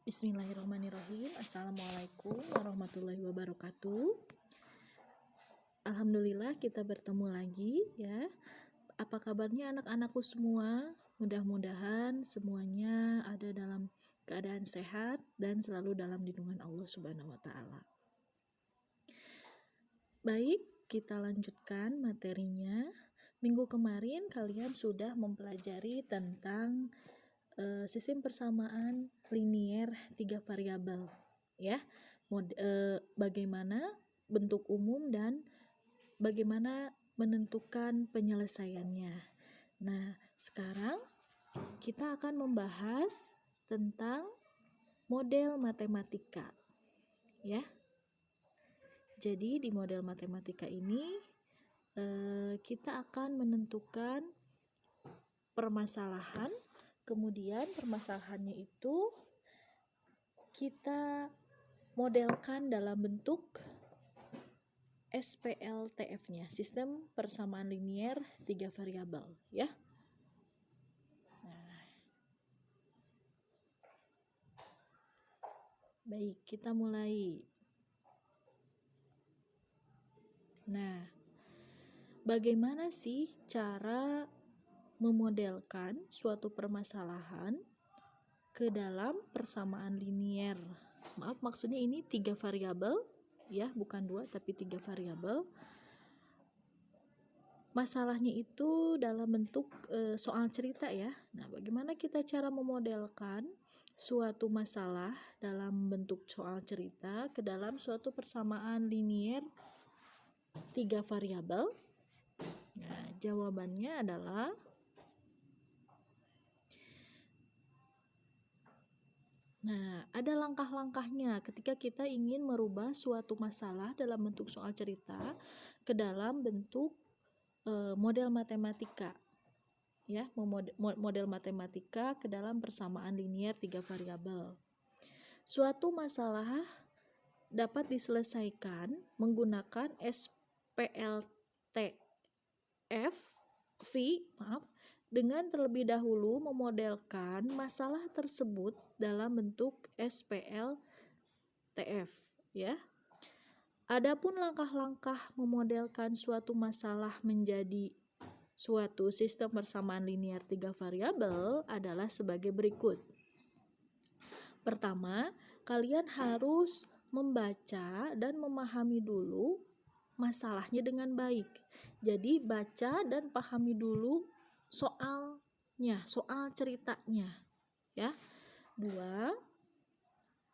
Bismillahirrahmanirrahim. Assalamualaikum warahmatullahi wabarakatuh. Alhamdulillah kita bertemu lagi ya. Apa kabarnya anak-anakku semua? Mudah-mudahan semuanya ada dalam keadaan sehat dan selalu dalam lindungan Allah Subhanahu wa taala. Baik, kita lanjutkan materinya. Minggu kemarin kalian sudah mempelajari tentang sistem persamaan linier 3 variabel ya. Bagaimana bentuk umum dan bagaimana menentukan penyelesaiannya. Nah, sekarang kita akan membahas tentang model matematika ya. Jadi di model matematika ini kita akan menentukan permasalahan. Kemudian permasalahannya itu kita modelkan dalam bentuk SPLTF-nya, sistem persamaan linier 3 variabel ya. Baik, kita mulai. Nah, bagaimana sih cara memodelkan suatu permasalahan ke dalam persamaan linier? Maaf, maksudnya ini 3 variabel ya, bukan 2 tapi 3 variabel. Masalahnya itu dalam bentuk soal cerita ya. Nah, bagaimana kita cara memodelkan suatu masalah dalam bentuk soal cerita ke dalam suatu persamaan linier 3 variabel? Nah, jawabannya adalah ada langkah-langkahnya ketika kita ingin merubah suatu masalah dalam bentuk soal cerita ke dalam bentuk model matematika ya, model matematika ke dalam persamaan linier 3 variabel. Suatu masalah dapat diselesaikan menggunakan SPLTF dengan terlebih dahulu memodelkan masalah tersebut dalam bentuk SPLTF ya. Adapun langkah-langkah memodelkan suatu masalah menjadi suatu sistem persamaan linier 3 variabel adalah sebagai berikut. Pertama, kalian harus membaca dan memahami dulu masalahnya dengan baik. Jadi baca dan pahami dulu soalnya, soal ceritanya ya. 2,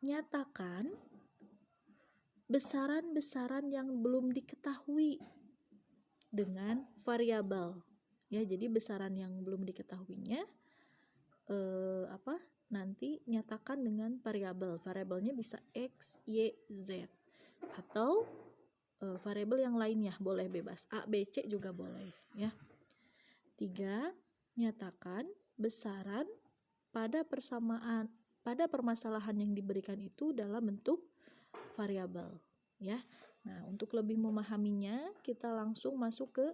nyatakan besaran-besaran yang belum diketahui dengan variabel ya. Jadi besaran yang belum diketahuinya nanti nyatakan dengan variabel. Variabelnya bisa X, Y, Z atau variabel yang lainnya, boleh bebas A, B, C juga boleh ya. 3, nyatakan besaran pada permasalahan yang diberikan itu dalam bentuk variabel ya. Nah, untuk lebih memahaminya kita langsung masuk ke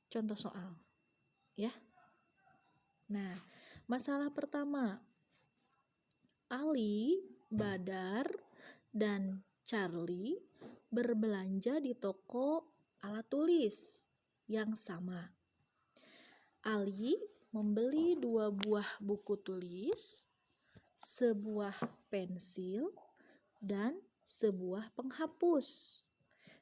contoh soal ya. Nah, masalah pertama, Ali, Badar, dan Charlie berbelanja di toko alat tulis yang sama. Ali membeli 2 buah buku tulis, sebuah pensil, dan sebuah penghapus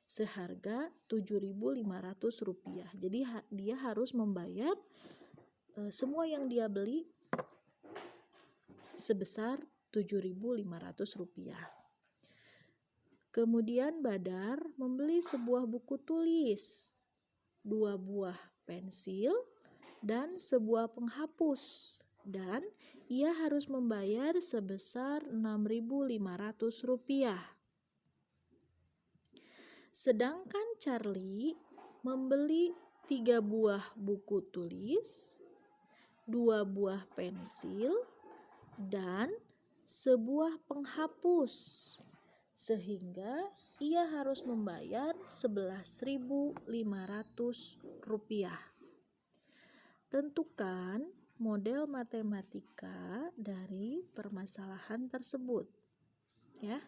seharga Rp7.500. Jadi dia harus membayar semua yang dia beli sebesar Rp7.500. Kemudian Badar membeli sebuah buku tulis, 2 buah pensil, dan sebuah penghapus, dan ia harus membayar sebesar Rp6.500. Sedangkan Charlie membeli 3 buah buku tulis, 2 buah pensil, dan sebuah penghapus, sehingga ia harus membayar Rp11.500. Tentukan model matematika dari permasalahan tersebut, ya.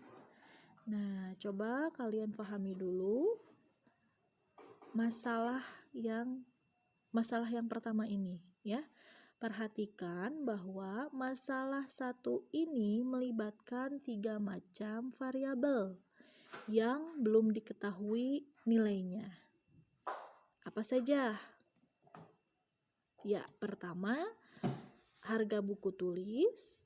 Nah, coba kalian pahami dulu masalah yang pertama ini, ya. Perhatikan bahwa masalah satu ini melibatkan 3 macam variabel yang belum diketahui nilainya. Apa saja? Ya, pertama, harga buku tulis,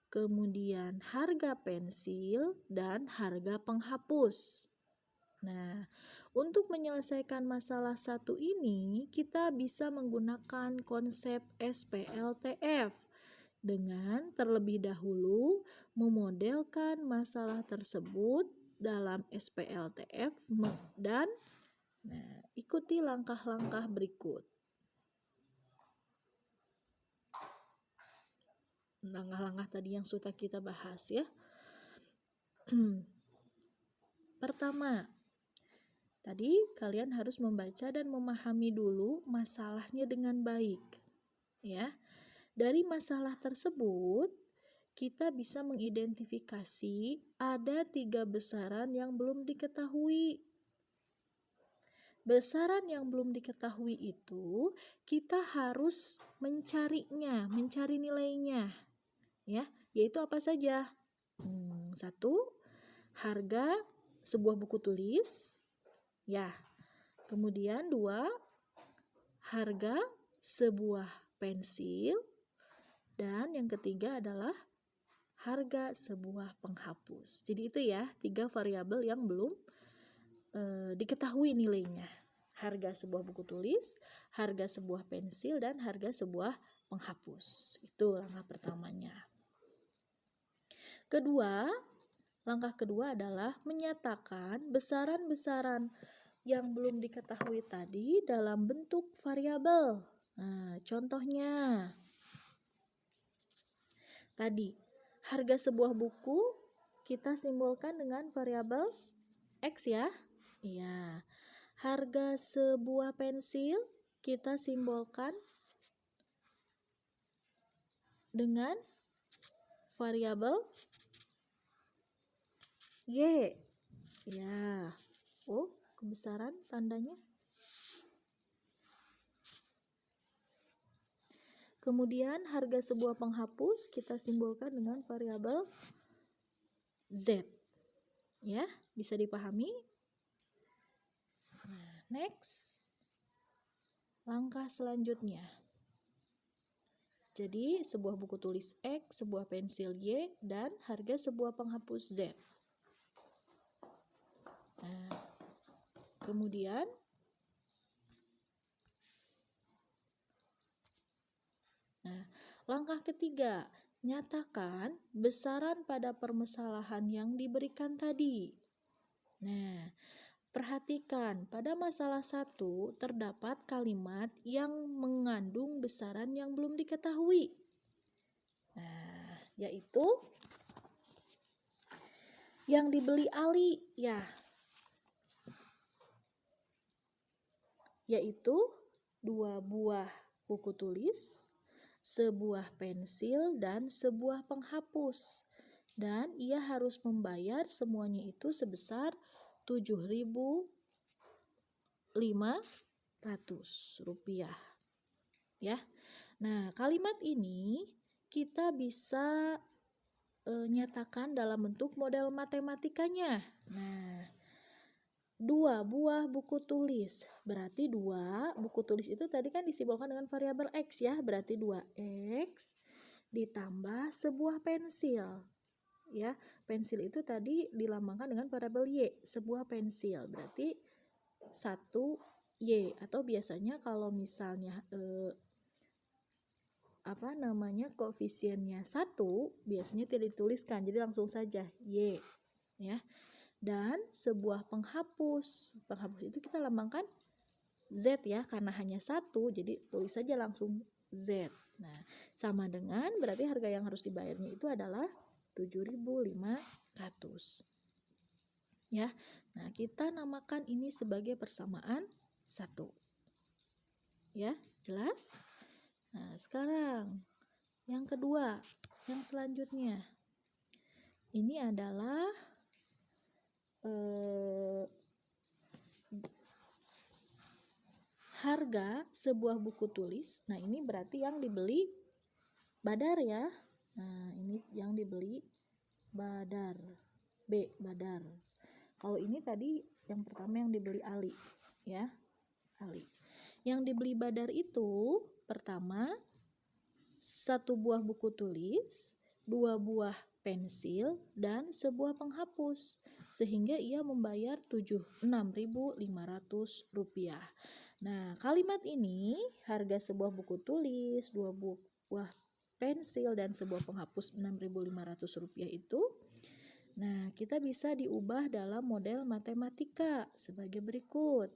kemudian harga pensil, dan harga penghapus. Nah, untuk menyelesaikan masalah satu ini, kita bisa menggunakan konsep SPLTF dengan terlebih dahulu memodelkan masalah tersebut dalam SPLTF dan ikuti langkah-langkah berikut. Langkah-langkah tadi yang sudah kita bahas, ya. Pertama, tadi kalian harus membaca dan memahami dulu masalahnya dengan baik, ya. Dari masalah tersebut, kita bisa mengidentifikasi ada 3 besaran yang belum diketahui. Besaran yang belum diketahui itu kita harus mencarinya, mencari nilainya, ya, yaitu apa saja? 1. Harga sebuah buku tulis, ya. Kemudian 2, harga sebuah pensil, dan yang ketiga adalah harga sebuah penghapus. Jadi itu ya 3 variabel yang belum diketahui nilainya. Harga sebuah buku tulis, harga sebuah pensil, dan harga sebuah penghapus. Itu langkah pertamanya. Langkah kedua adalah menyatakan besaran-besaran yang belum diketahui tadi dalam bentuk variabel. Nah, contohnya tadi harga sebuah buku kita simbolkan dengan variabel X, ya. Iya. Harga sebuah pensil kita simbolkan dengan variabel Y. Ya. Oh, kebesaran tandanya. Kemudian harga sebuah penghapus kita simbolkan dengan variabel Z. Ya, bisa dipahami? Nah, next. Langkah selanjutnya. Jadi, sebuah buku tulis X, sebuah pensil Y, dan harga sebuah penghapus Z. Nah, kemudian langkah ketiga, nyatakan besaran pada permasalahan yang diberikan tadi. Nah, perhatikan pada masalah 1 terdapat kalimat yang mengandung besaran yang belum diketahui. Nah, yaitu yang dibeli Ali, ya. Yaitu 2 buah buku tulis, sebuah pensil, dan sebuah penghapus. Dan ia harus membayar semuanya itu sebesar Rp7.500, ya. Nah, kalimat ini kita bisa nyatakan dalam bentuk model matematikanya. Nah, 2 buah buku tulis, berarti 2 buku tulis itu tadi kan disimbolkan dengan variabel X, ya, berarti 2X ditambah sebuah pensil. Ya, pensil itu tadi dilambangkan dengan variabel Y, sebuah pensil, berarti 1Y, atau biasanya kalau misalnya koefisiennya 1 biasanya tidak dituliskan, jadi langsung saja Y, ya. Dan sebuah penghapus itu kita lambangkan Z, ya, karena hanya 1 jadi tulis saja langsung Z. Nah, sama dengan berarti harga yang harus dibayarnya itu adalah Rp7.500, ya. Nah, kita namakan ini sebagai persamaan 1, ya, jelas? Nah, sekarang yang kedua, yang selanjutnya. Ini adalah harga sebuah buku tulis. Nah, ini berarti yang dibeli Badar ya. Nah, ini yang dibeli Badar. B, Badar. Kalau ini tadi yang pertama yang dibeli Ali ya. Ali. Yang dibeli Badar itu pertama 1 buah buku tulis, 2 buah pensil, dan sebuah penghapus, sehingga ia membayar Rp6.500. Nah, kalimat ini harga sebuah buku tulis, 2 buah pensil, dan sebuah penghapus Rp6.500 itu. Nah, kita bisa diubah dalam model matematika sebagai berikut.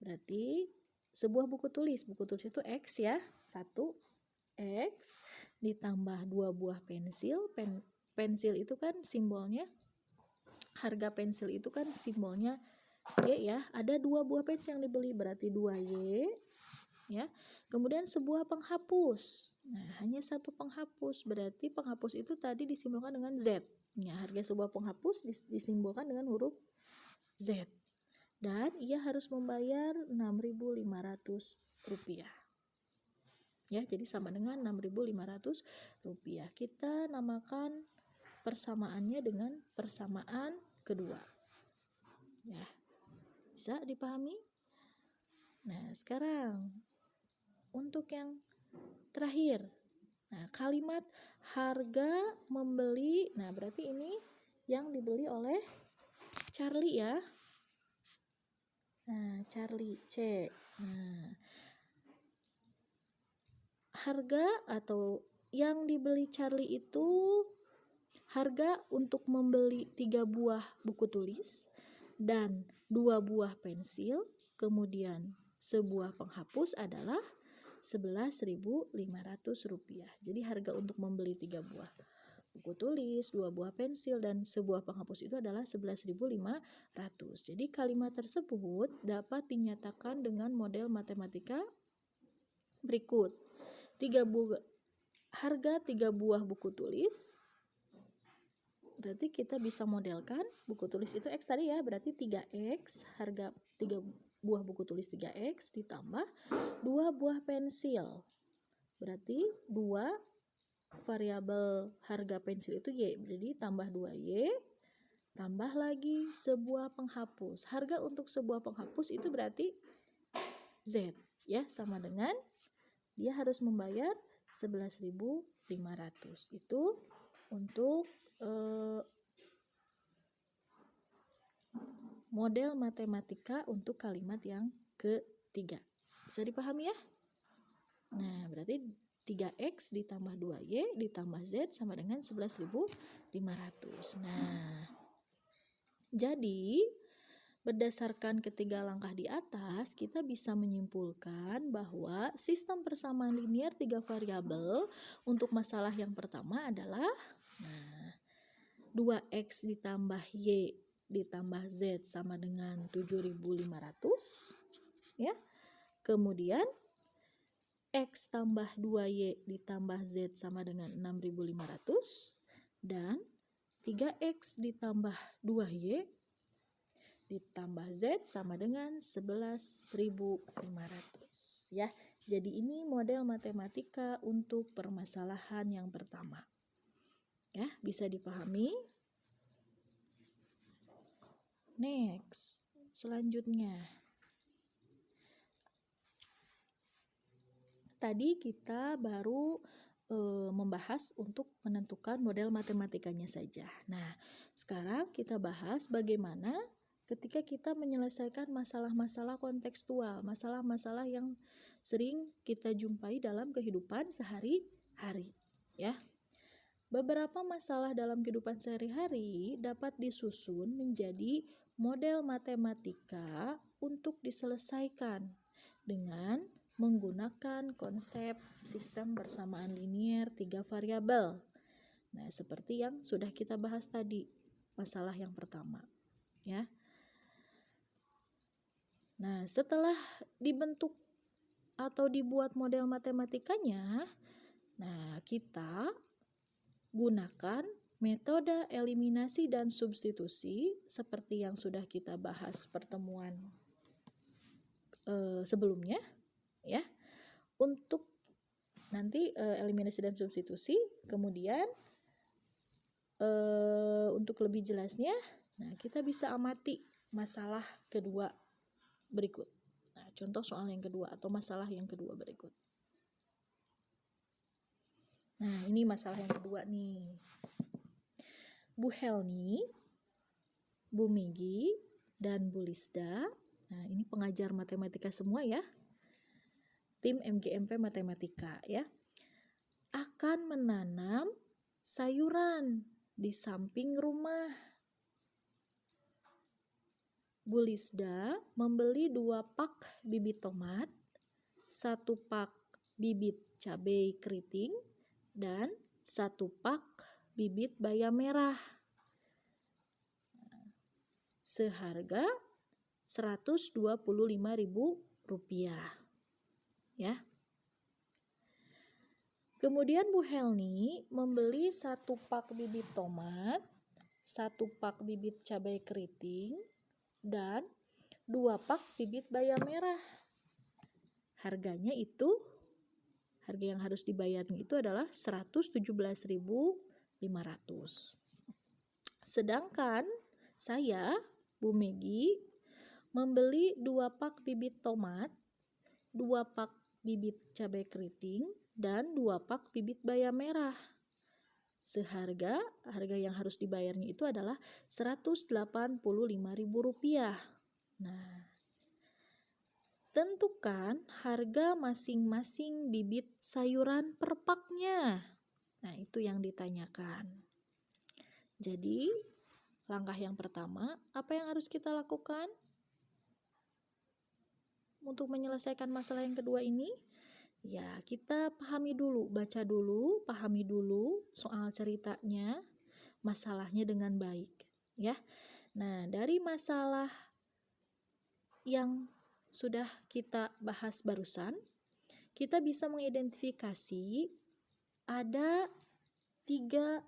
Berarti sebuah buku tulis itu X ya, 1 X ditambah 2 buah pensil. Pensil itu kan simbolnya, harga pensil itu kan simbolnya Y ya. Ada 2 buah pensil yang dibeli, berarti 2Y ya. Kemudian sebuah penghapus. Nah, hanya 1 penghapus, berarti penghapus itu tadi disimbolkan dengan Z. Ya, harga sebuah penghapus disimbolkan dengan huruf Z. Dan ia harus membayar Rp6.500. Ya, jadi sama dengan Rp6.500. Kita namakan persamaannya dengan persamaan kedua. Ya, bisa dipahami? Nah, sekarang untuk yang terakhir. Nah, kalimat harga membeli. Nah, berarti ini yang dibeli oleh Charlie ya. Nah, Charlie C. Nah, harga atau yang dibeli Charlie itu harga untuk membeli 3 buah buku tulis dan 2 buah pensil, kemudian sebuah penghapus adalah Rp11.500. Jadi harga untuk membeli 3 buah buku tulis, 2 buah pensil, dan sebuah penghapus itu adalah Rp11.500. Jadi kalimat tersebut dapat dinyatakan dengan model matematika berikut. Harga 3 buah buku tulis, berarti kita bisa modelkan buku tulis itu X tadi ya, berarti 3X, harga 3 buah buku tulis 3X ditambah 2 buah pensil, berarti 2 variabel harga pensil itu Y, jadi tambah 2Y, tambah lagi sebuah penghapus. Harga untuk sebuah penghapus itu berarti Z ya, sama dengan dia harus membayar Rp11.500. Itu untuk model matematika untuk kalimat yang ketiga. Bisa dipahami ya? Nah, berarti 3X ditambah 2Y ditambah Z sama dengan 11.500. Nah, jadi berdasarkan ketiga langkah di atas, kita bisa menyimpulkan bahwa sistem persamaan linier 3 variabel untuk masalah yang pertama adalah 2X ditambah Y ditambah Z sama dengan 7.500 ya. Kemudian X tambah 2Y ditambah Z sama dengan 6.500 dan 3X ditambah 2Y ditambah Z sama dengan 11.500 ya. Jadi ini model matematika untuk permasalahan yang pertama. Ya, bisa dipahami? Next, selanjutnya. Tadi kita baru membahas untuk menentukan model matematikanya saja. Nah, sekarang kita bahas bagaimana ketika kita menyelesaikan masalah-masalah kontekstual, masalah-masalah yang sering kita jumpai dalam kehidupan sehari-hari, ya. Beberapa masalah dalam kehidupan sehari-hari dapat disusun menjadi model matematika untuk diselesaikan dengan menggunakan konsep sistem persamaan linier 3 variabel. Nah, seperti yang sudah kita bahas tadi, masalah yang pertama, ya. Nah, setelah dibentuk atau dibuat model matematikanya, nah kita gunakan metode eliminasi dan substitusi seperti yang sudah kita bahas pertemuan sebelumnya ya. Untuk nanti eliminasi dan substitusi, kemudian untuk lebih jelasnya, nah kita bisa amati masalah kedua berikut. Nah, contoh soal yang kedua atau masalah yang kedua berikut. Nah, ini masalah yang kedua nih. Bu Helni, Bu Megi, dan Bu Lisda. Nah, ini pengajar matematika semua ya. Tim MGMP Matematika ya. Akan menanam sayuran di samping rumah. Bu Lisda membeli 2 pak bibit tomat, 1 pak bibit cabai keriting, dan 1 pak bibit bayam merah. Seharga Rp125.000 ya. Kemudian Bu Helni membeli 1 pak bibit tomat, 1 pak bibit cabai keriting, dan 2 pak bibit bayam merah. Harganya itu, harga yang harus dibayarnya itu adalah Rp117.500. Sedangkan saya, Bu Megi, membeli 2 pak bibit tomat, 2 pak bibit cabai keriting, dan 2 pak bibit bayam merah. Harga yang harus dibayarnya itu adalah Rp185.000. Nah, tentukan harga masing-masing bibit sayuran per paknya. Nah, itu yang ditanyakan. Jadi, langkah yang pertama, apa yang harus kita lakukan untuk menyelesaikan masalah yang kedua ini? Ya, kita pahami dulu, baca dulu, pahami dulu soal ceritanya, masalahnya dengan baik, ya. Nah, dari masalah yang sudah kita bahas barusan, kita bisa mengidentifikasi ada tiga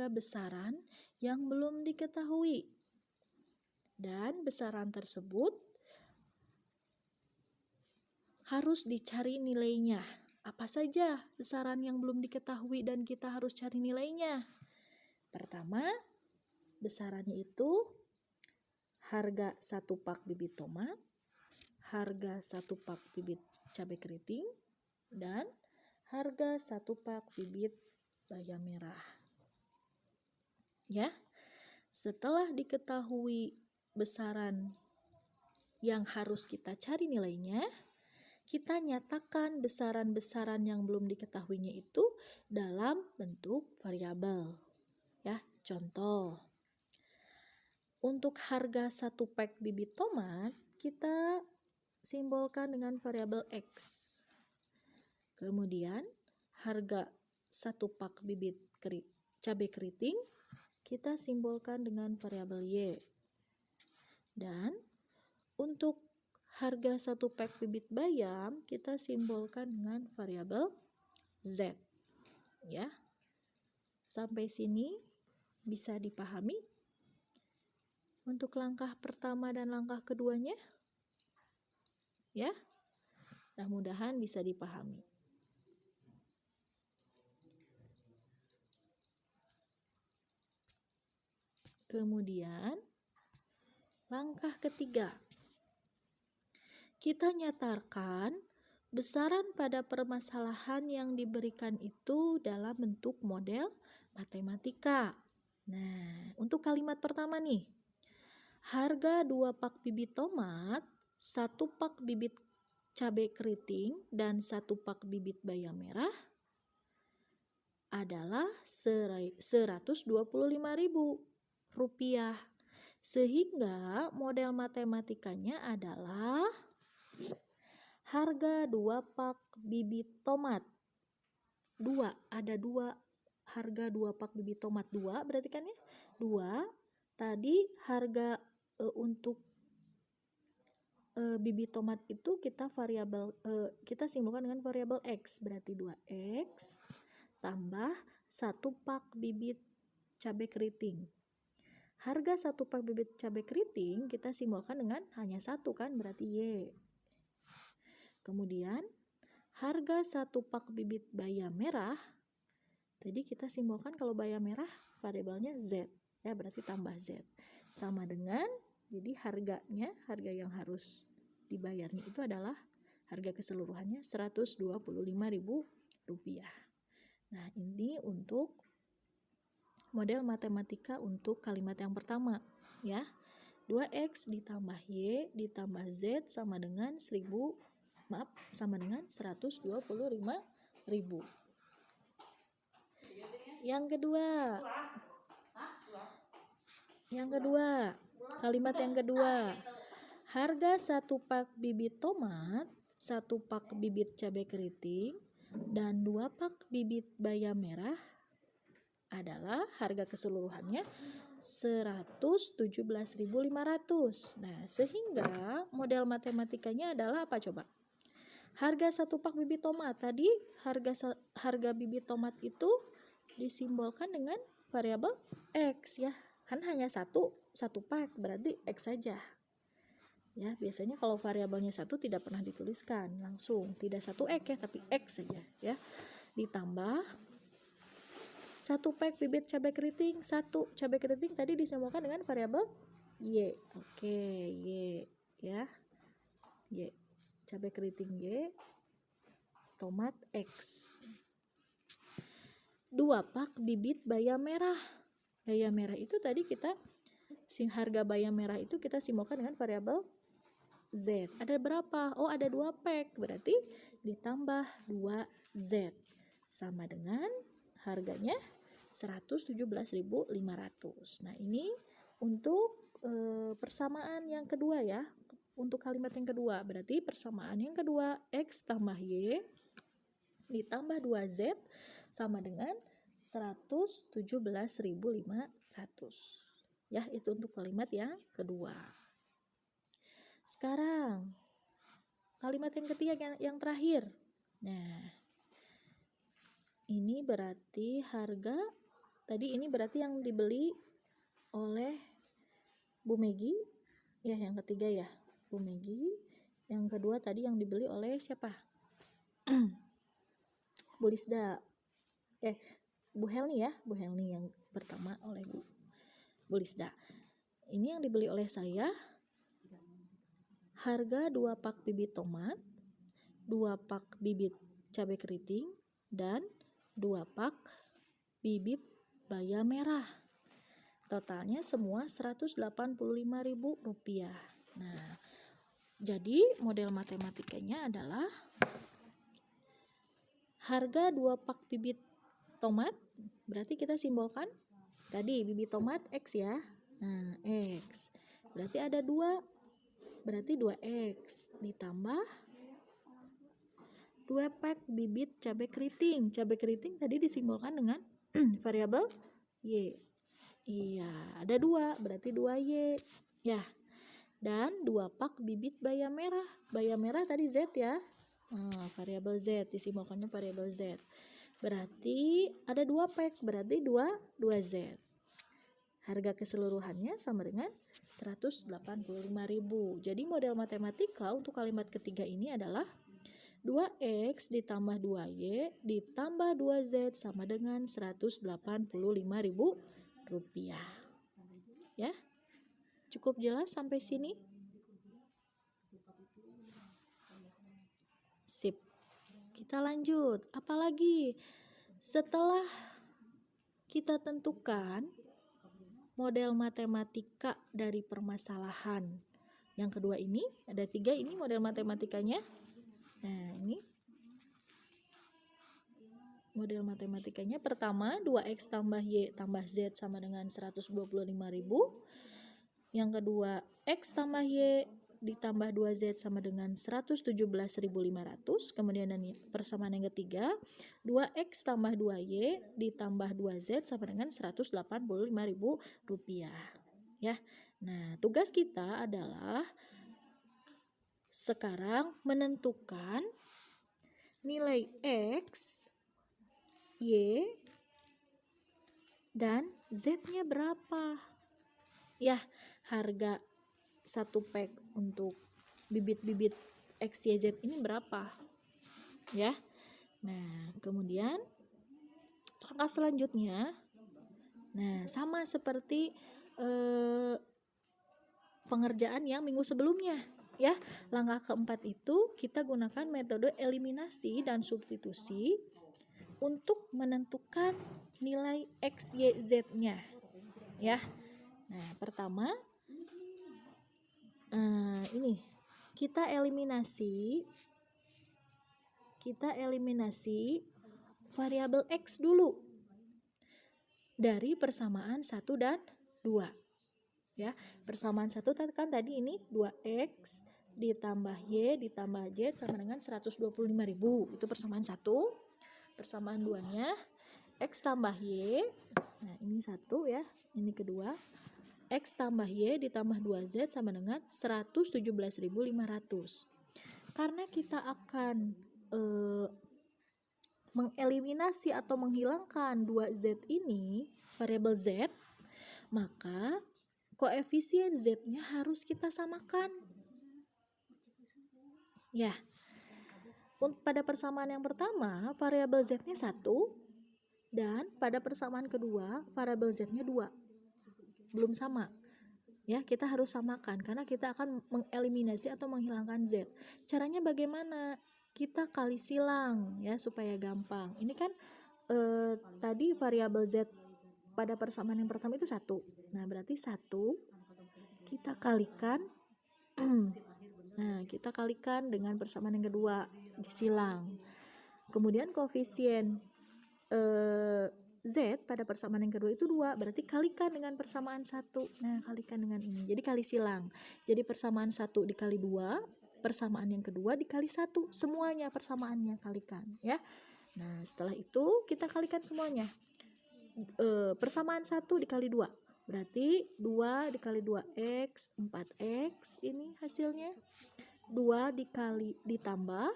besaran yang belum diketahui. Dan besaran tersebut harus dicari nilainya. Apa saja besaran yang belum diketahui dan kita harus cari nilainya? Pertama, besarannya itu harga 1 pak bibit tomat, harga 1 pak bibit cabai keriting, dan harga 1 pak bibit bayam merah. Ya, setelah diketahui besaran yang harus kita cari nilainya, kita nyatakan besaran-besaran yang belum diketahuinya itu dalam bentuk variabel. Ya, contoh. Untuk harga 1 pak bibit tomat, kita simbolkan dengan variabel X. Kemudian, harga 1 pak bibit cabai keriting, kita simbolkan dengan variabel Y. Dan untuk harga 1 pak bibit bayam, kita simbolkan dengan variabel Z. Ya. Sampai sini bisa dipahami? Untuk langkah pertama dan langkah keduanya? Ya. Mudah-mudahan bisa dipahami. Kemudian, langkah ketiga. Kita nyatakan besaran pada permasalahan yang diberikan itu dalam bentuk model matematika. Nah, untuk kalimat pertama nih. Harga 2 pak bibit tomat, 1 pak bibit cabai keriting, dan 1 pak bibit bayam merah adalah Rp125.000. Sehingga model matematikanya adalah harga 2 pak bibit tomat. Ada 2, harga 2 pak bibit tomat 2, berarti kan ya? 2, tadi harga untuk bibit tomat itu kita simbolkan dengan variabel X, berarti 2X tambah 1 pak bibit cabai keriting. Harga 1 pak bibit cabai keriting kita simbolkan dengan hanya 1 kan, berarti Y. Kemudian harga 1 pak bibit bayam merah, tadi kita simbolkan kalau bayam merah variabelnya Z, ya berarti tambah Z. Sama dengan, jadi harga yang harus dibayarnya itu adalah harga keseluruhannya Rp125.000. Nah, ini untuk model matematika untuk kalimat yang pertama, ya. 2X ditambah Y ditambah Z sama dengan 125.000. Yang kedua, kalimat yang kedua. Harga 1 pak bibit tomat, 1 pak bibit cabai keriting, dan 2 pak bibit bayam merah adalah harga keseluruhannya Rp117.500. Nah, sehingga model matematikanya adalah apa coba? Harga 1 pak bibit tomat, tadi harga bibit tomat itu disimbolkan dengan variabel X, ya. Kan hanya satu pak, berarti X saja. Ya, biasanya kalau variabelnya 1 tidak pernah dituliskan langsung, tidak 1X ya, tapi X saja, ya. Ditambah 1 pak bibit cabai keriting, 1 cabai keriting tadi disimbolkan dengan variabel Y. Oke, Y, ya. Y. Cabai keriting Y, tomat X. 2 pak bibit bayam merah. Bayam merah itu tadi harga bayam merah itu kita simbolkan dengan variabel Z. Ada berapa? Oh, ada 2 pak, berarti ditambah 2Z sama dengan harganya Rp117.500. Nah, ini untuk persamaan yang kedua, ya. Untuk kalimat yang kedua, berarti persamaan yang kedua X tambah Y ditambah 2Z sama dengan Rp117.500. Ya, itu untuk kalimat yang kedua. Sekarang kalimat yang ketiga, yang terakhir. Nah, ini berarti harga tadi, ini berarti yang dibeli oleh Bu Megi, ya, yang ketiga ya, Bu Megi. Yang kedua tadi yang dibeli oleh siapa? Bu Lisda. Bu Helni, ya, Bu Helni yang pertama oleh Bu Lisda. Ini yang dibeli oleh saya harga 2 pak bibit tomat, 2 pak bibit cabai keriting, dan 2 pak bibit bayam merah. Totalnya semua Rp185.000. Nah, jadi model matematikanya adalah harga 2 pak bibit tomat, berarti kita simbolkan tadi bibit tomat X, ya. Nah, X. Berarti ada 2, berarti 2X ditambah 2 pak bibit cabai keriting. Cabai keriting tadi disimbolkan dengan variabel Y. Iya, ada 2, berarti 2Y, ya. Dan 2 pak bibit bayam merah. Bayam merah tadi Z, ya. Variabel Z, disimbolkannya variabel Z. Berarti ada 2 pak, berarti 2Z. Harga keseluruhannya sama dengan Rp185.000. Jadi model matematika untuk kalimat ketiga ini adalah 2X ditambah 2Y ditambah 2Z sama dengan Rp185.000. Ya, cukup jelas sampai sini? Sip. Kita lanjut. Apalagi setelah kita tentukan model matematika dari permasalahan yang kedua ini, ada 3 ini model matematikanya. Nah, ini model matematikanya. Pertama, 2X tambah Y tambah Z sama dengan 125.000. Yang kedua, X tambah Y ditambah 2Z sama dengan 117.500. Kemudian persamaan yang ketiga, 2X tambah 2Y ditambah 2Z sama dengan Rp185.000. Ya. Nah, tugas kita adalah Sekarang menentukan nilai X, Y, dan Z-nya berapa. Ya, harga satu pack untuk bibit-bibit X, Y, Z ini berapa. Ya. Nah, kemudian langkah selanjutnya, nah sama seperti pengerjaan yang minggu sebelumnya. Ya, langkah keempat itu kita gunakan metode eliminasi dan substitusi untuk menentukan nilai X, Y, Z-nya. Ya. Nah, pertama ini kita eliminasi variabel X dulu dari persamaan 1 dan 2. Ya, persamaan 1 kan tadi ini 2X ditambah Y ditambah Z sama dengan 125.000. Itu persamaan 1. Persamaan 2-nya X tambah Y. Nah, ini 1 ya, ini kedua. X tambah Y ditambah 2Z sama dengan 117.500. Karena kita akan mengeliminasi atau menghilangkan 2Z ini, variabel Z, maka koefisien Z-nya harus kita samakan. Ya, pada persamaan yang pertama, variabel Z-nya 1, dan pada persamaan kedua, variabel Z-nya 2. Belum sama. Ya, kita harus samakan karena kita akan mengeliminasi atau menghilangkan Z. Caranya bagaimana? Kita kali silang ya supaya gampang. Ini kan tadi variabel Z pada persamaan yang pertama itu 1. Nah, berarti 1 kita kalikan nah, kita kalikan dengan persamaan yang kedua, disilang. Kemudian koefisien Z pada persamaan yang kedua itu 2, berarti kalikan dengan persamaan 1. Nah, kalikan dengan ini. Jadi kali silang. Jadi persamaan 1 dikali 2, persamaan yang kedua dikali 1. Semuanya persamaannya kalikan ya. Nah, setelah itu kita kalikan semuanya. Persamaan 1 dikali 2. Berarti 2 dikali 2X, 4X ini hasilnya. 2 dikali ditambah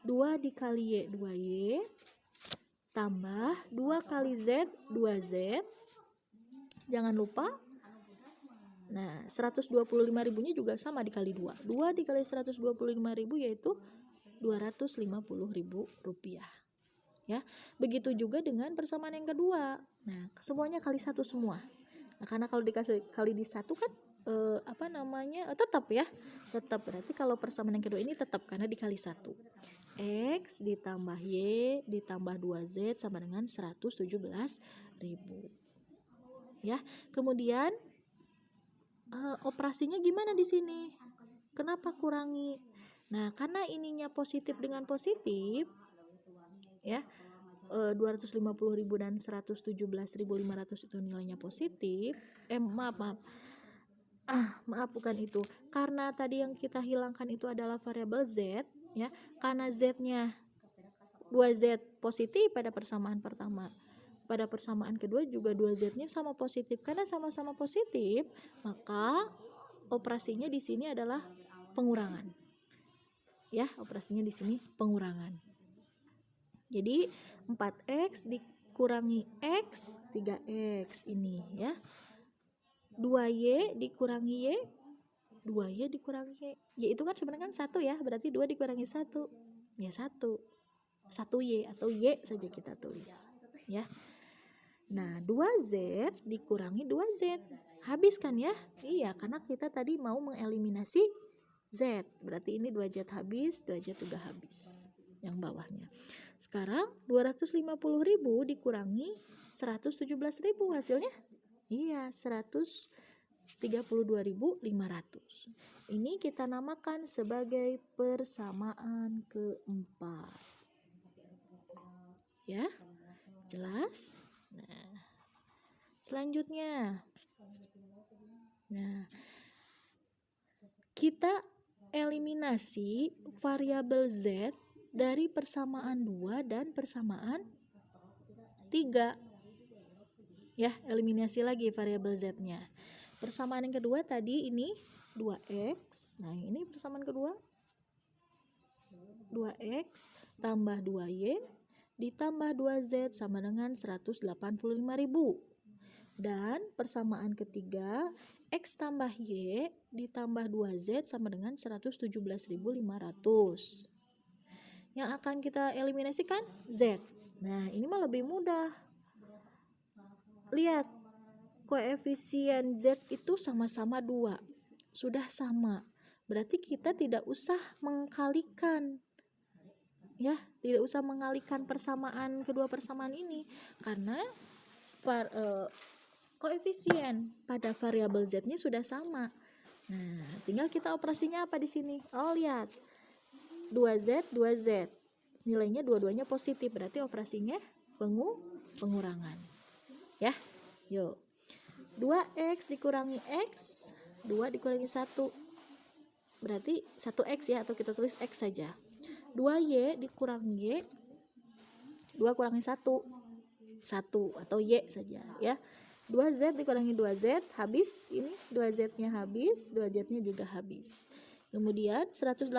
2 dikali Y, 2Y, tambah 2 kali Z, 2Z. Jangan lupa, nah 125.000-nya juga sama dikali 2. 2 dikali 125.000 yaitu 250.000 rupiah. Ya, begitu juga dengan persamaan yang kedua. Nah, semuanya kali 1 semua. Nah, karena kalau dikasih kali di 1 kan tetap ya. Tetap, berarti kalau persamaan yang kedua ini tetap karena dikali 1. X ditambah Y ditambah 2Z sama dengan 117.000. Ya, kemudian operasinya gimana di sini? Kenapa kurangi? Nah, karena ininya positif dengan positif ya, 250.000 dan 117.500 itu nilainya positif. Maaf bukan itu. Karena tadi yang kita hilangkan itu adalah variabel Z ya. Karena Z-nya 2Z positif pada persamaan pertama, pada persamaan kedua juga 2Z-nya sama positif. Karena sama-sama positif, maka operasinya di sini adalah pengurangan. Ya, operasinya di sini pengurangan. Jadi 4X dikurangi X, 3X ini ya. 2Y dikurangi Y, 2Y dikurangi Y. Y itu kan sebenarnya kan 1 ya, berarti 2 dikurangi 1. Ya 1. 1Y atau Y saja kita tulis ya. Nah, 2Z dikurangi 2Z. Habis kan ya? Iya, karena kita tadi mau mengeliminasi Z. Berarti ini 2Z habis, 2Z juga habis. Yang bawahnya. Sekarang 250.000 dikurangi 117.000 hasilnya? Iya, 132.500. Ini kita namakan sebagai persamaan keempat. Ya, jelas? Nah, selanjutnya. Nah, kita eliminasi variabel Z dari persamaan 2 dan persamaan 3. Ya, eliminasi lagi variabel Z-nya. Persamaan yang kedua tadi ini 2X. Nah, ini persamaan kedua 2x tambah 2y ditambah 2z sama dengan 185.000. Dan persamaan ketiga, x tambah y ditambah 2z sama dengan 117.500. Yang akan kita eliminasikan z. Nah, ini mah lebih mudah. Lihat, koefisien z itu sama-sama 2. Sudah sama. Berarti kita tidak usah mengkalikan. Ya, tidak usah mengalikan persamaan kedua persamaan ini karena koefisien pada variabel z-nya sudah sama. Nah, tinggal kita operasinya apa di sini? Oh, lihat. 2z, 2z. Nilainya dua-duanya positif, berarti operasinya pengurangan. Ya. Yuk. 2x dikurangi x, 2 dikurangi 1. Berarti 1x ya, atau kita tulis x saja. 2y dikurangi y, 2 kurangi 1 atau y saja ya. 2z dikurangi 2z habis, ini 2z-nya habis, 2z-nya juga habis. Kemudian 185.000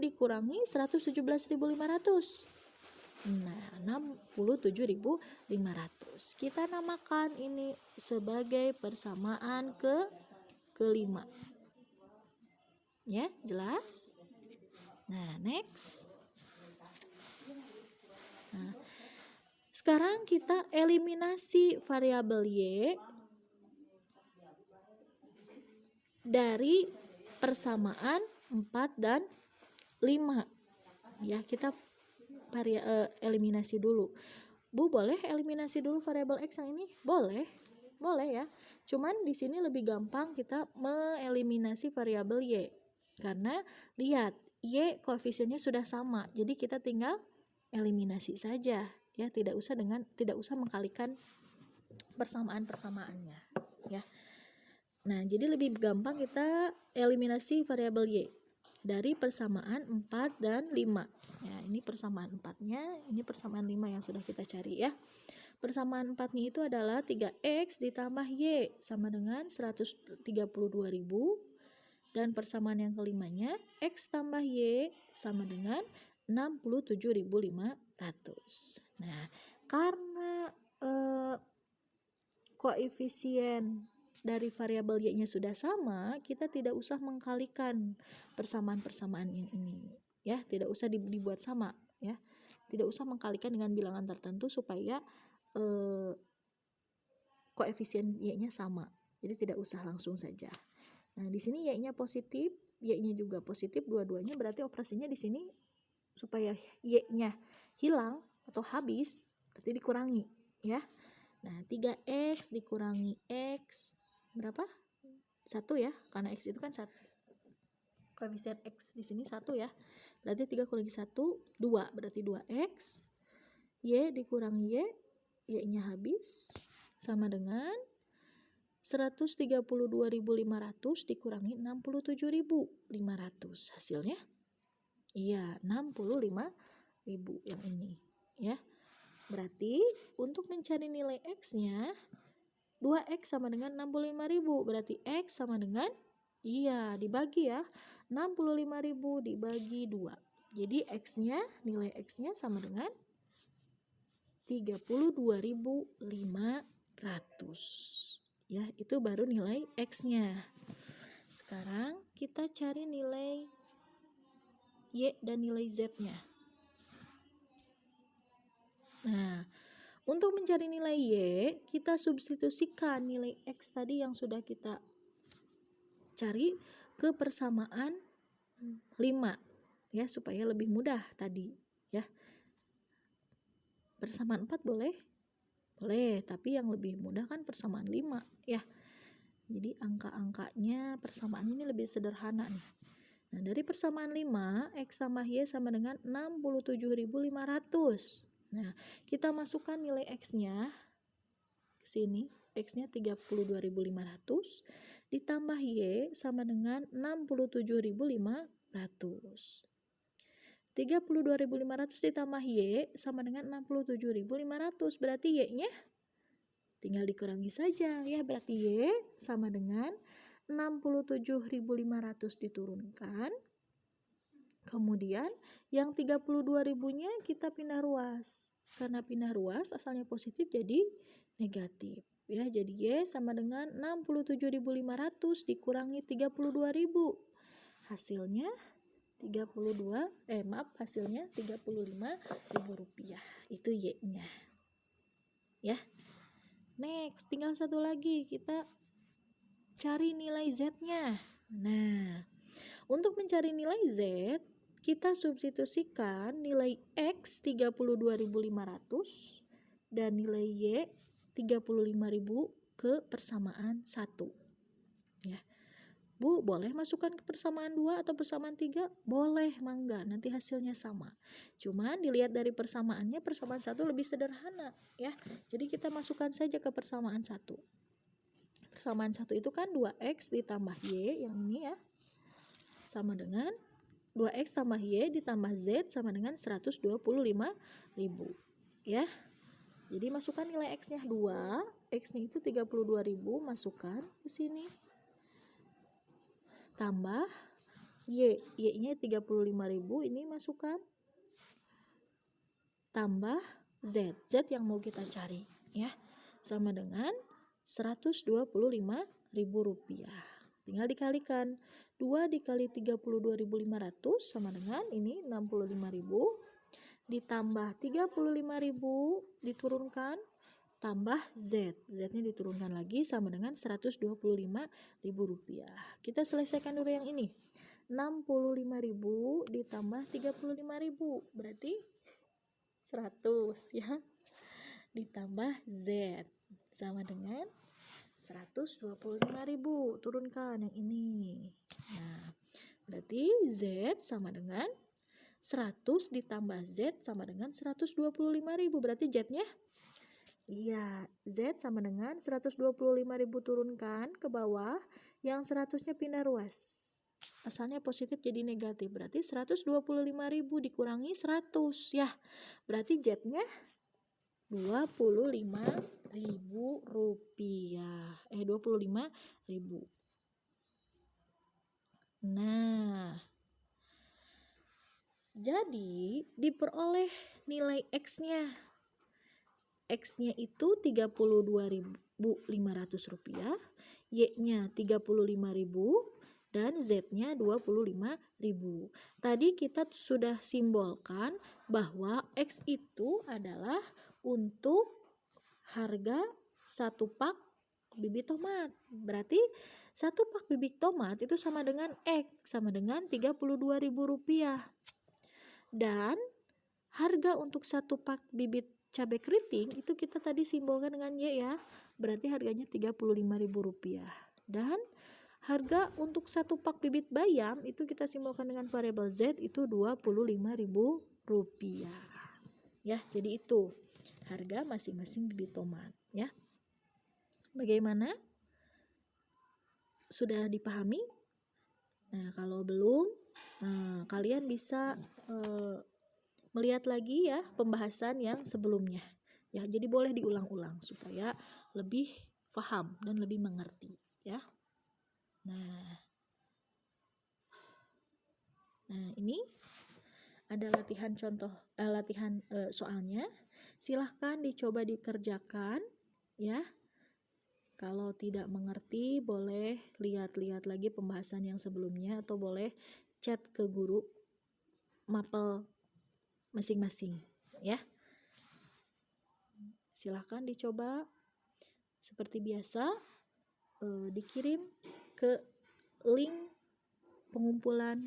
dikurangi 117.500. Nah, 67.500. Kita namakan ini sebagai persamaan kelima. Ya, jelas? Nah, next. Nah, sekarang kita eliminasi variabel y dari persamaan 4 dan 5. Ya, kita eliminasi dulu. Bu, boleh eliminasi dulu variabel x yang ini? Boleh ya. Cuman di sini lebih gampang kita mengeliminasi variabel y. Karena lihat, y koefisiennya sudah sama. Jadi kita tinggal eliminasi saja ya, tidak usah mengkalikan persamaan-persamaannya ya. Nah, jadi lebih gampang kita eliminasi variabel y dari persamaan 4 dan 5. Ya, ini persamaan 4-nya, ini persamaan 5 yang sudah kita cari ya. Persamaan 4-nya itu adalah 3x ditambah y sama dengan 132.000. Dan persamaan yang kelimanya, x tambah y sama dengan 67.500. Nah, karena koefisien dari variabel y-nya sudah sama, kita tidak usah mengkalikan persamaan-persamaan ini ya, tidak usah dibuat sama ya. Tidak usah mengkalikan dengan bilangan tertentu supaya koefisien y-nya sama. Jadi tidak usah, langsung saja. Nah, di sini y-nya positif, y-nya juga positif, dua-duanya, berarti operasinya di sini supaya y-nya hilang atau habis, berarti dikurangi ya. Nah, 3x dikurangi x berapa? 1 ya, karena x itu kan 1. Koefisien x di sini 1 ya. Berarti 3 kurangi 1, 2. Berarti 2x. Y dikurangi y-nya habis sama dengan 132.500 dikurangi 67.500. Hasilnya iya, 65.000 yang ini ya. Berarti untuk mencari nilai x-nya 2x sama dengan 65.000. Berarti x sama dengan dibagi ya. 65.000 dibagi 2. Jadi x-nya, nilai x-nya sama dengan 32.500. Ya, itu baru nilai x-nya. Sekarang kita cari nilai y dan nilai z-nya. Nah, untuk mencari nilai y, kita substitusikan nilai x tadi yang sudah kita cari ke persamaan 5 ya, supaya lebih mudah tadi ya. Persamaan 4 boleh, tapi yang lebih mudah kan persamaan 5 ya. Jadi angka-angkanya persamaan ini lebih sederhana nih. Nah, dari persamaan 5, x tambah y sama dengan 67.500. Nah, kita masukkan nilai x-nya ke sini. X-nya 32.500 ditambah y sama dengan 67.500. 32.500 ditambah y sama dengan 67.500. Berarti y-nya tinggal dikurangi saja ya. Berarti y sama dengan 67.500 diturunkan Kemudian yang 32.000-nya kita pindah ruas. Karena pindah ruas asalnya positif jadi negatif. Ya, jadi Y sama dengan 67.500 dikurangi 32.000. Hasilnya hasilnya 35.000 rupiah. Itu Y-nya. Ya. Next, tinggal satu lagi, kita cari nilai Z-nya. Nah, untuk mencari nilai Z, kita substitusikan nilai X 32.500 dan nilai Y 35.000 ke persamaan 1. Ya. Bu, boleh masukkan ke persamaan 2 atau persamaan 3? Boleh, mangga, nanti hasilnya sama. Cuman dilihat dari persamaannya, persamaan 1 lebih sederhana, ya. Jadi kita masukkan saja ke persamaan 1. Persamaan 1 itu kan 2X ditambah Y, yang ini ya, sama dengan 2X tambah Y ditambah Z sama dengan 125.000, ya. Jadi masukkan nilai X-nya 2, X-nya itu 32.000, masukkan ke sini. Tambah Y-nya 35.000, ini masukkan. Tambah Z yang mau kita cari, ya. Sama dengan 125.000 rupiah. Tinggal dikalikan. 2 dikali 32.500 sama dengan ini 65.000. Ditambah 35.000 diturunkan. Tambah Z-nya diturunkan lagi sama dengan 125.000 rupiah. Kita selesaikan dulu yang ini. 65.000 ditambah 35.000 berarti 100, ya. Ditambah Z sama dengan 125.000. Turunkan yang ini. Nah, berarti Z sama dengan 100 ditambah Z sama dengan 125.000. Berarti Z-nya, iya, Z sama dengan 125.000, turunkan ke bawah, yang 100-nya pindah ruas. Asalnya positif jadi negatif, berarti 125.000 dikurangi 100, ya. Berarti Z-nya 25.000 rupiah. 25.000. Nah, jadi diperoleh nilai X-nya. X-nya itu 32.500 rupiah, Y-nya 35.000, dan Z-nya 25.000. Tadi kita sudah simbolkan bahwa X itu adalah untuk harga 1 pak bibit tomat. Berarti 1 pak bibit tomat itu sama dengan X, sama dengan 32.000 rupiah. Dan harga untuk 1 pak bibit cabai keriting itu kita tadi simbolkan dengan Y, ya. Berarti harganya 35.000 rupiah. Dan harga untuk 1 pak bibit bayam itu kita simbolkan dengan variabel Z, itu 25.000 rupiah. Ya, jadi itu harga masing-masing bibit tomat, ya. Bagaimana? Sudah dipahami? Nah, kalau belum, kalian bisa melihat lagi ya pembahasan yang sebelumnya, ya. Jadi boleh diulang-ulang supaya lebih paham dan lebih mengerti, ya. Nah, ini ada latihan contoh, soalnya. Silahkan dicoba dikerjakan, ya. Kalau tidak mengerti boleh lihat-lihat lagi pembahasan yang sebelumnya atau boleh chat ke guru mapel masing-masing, ya. Silahkan dicoba seperti biasa, dikirim ke link pengumpulan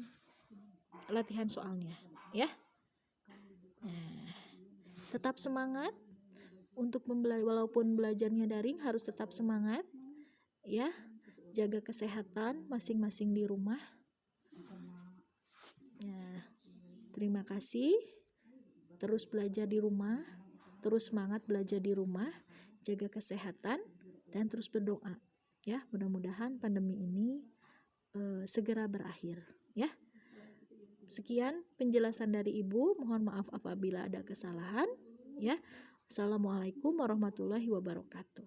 latihan soalnya, ya. Nah, tetap semangat untuk walaupun belajarnya daring, harus tetap semangat, ya. Jaga kesehatan masing-masing di rumah. Nah, terima kasih. Terus belajar di rumah, terus semangat belajar di rumah, jaga kesehatan, dan terus berdoa, ya. Mudah-mudahan pandemi ini segera berakhir, ya. Sekian penjelasan dari Ibu, mohon maaf apabila ada kesalahan, ya. Assalamualaikum warahmatullahi wabarakatuh.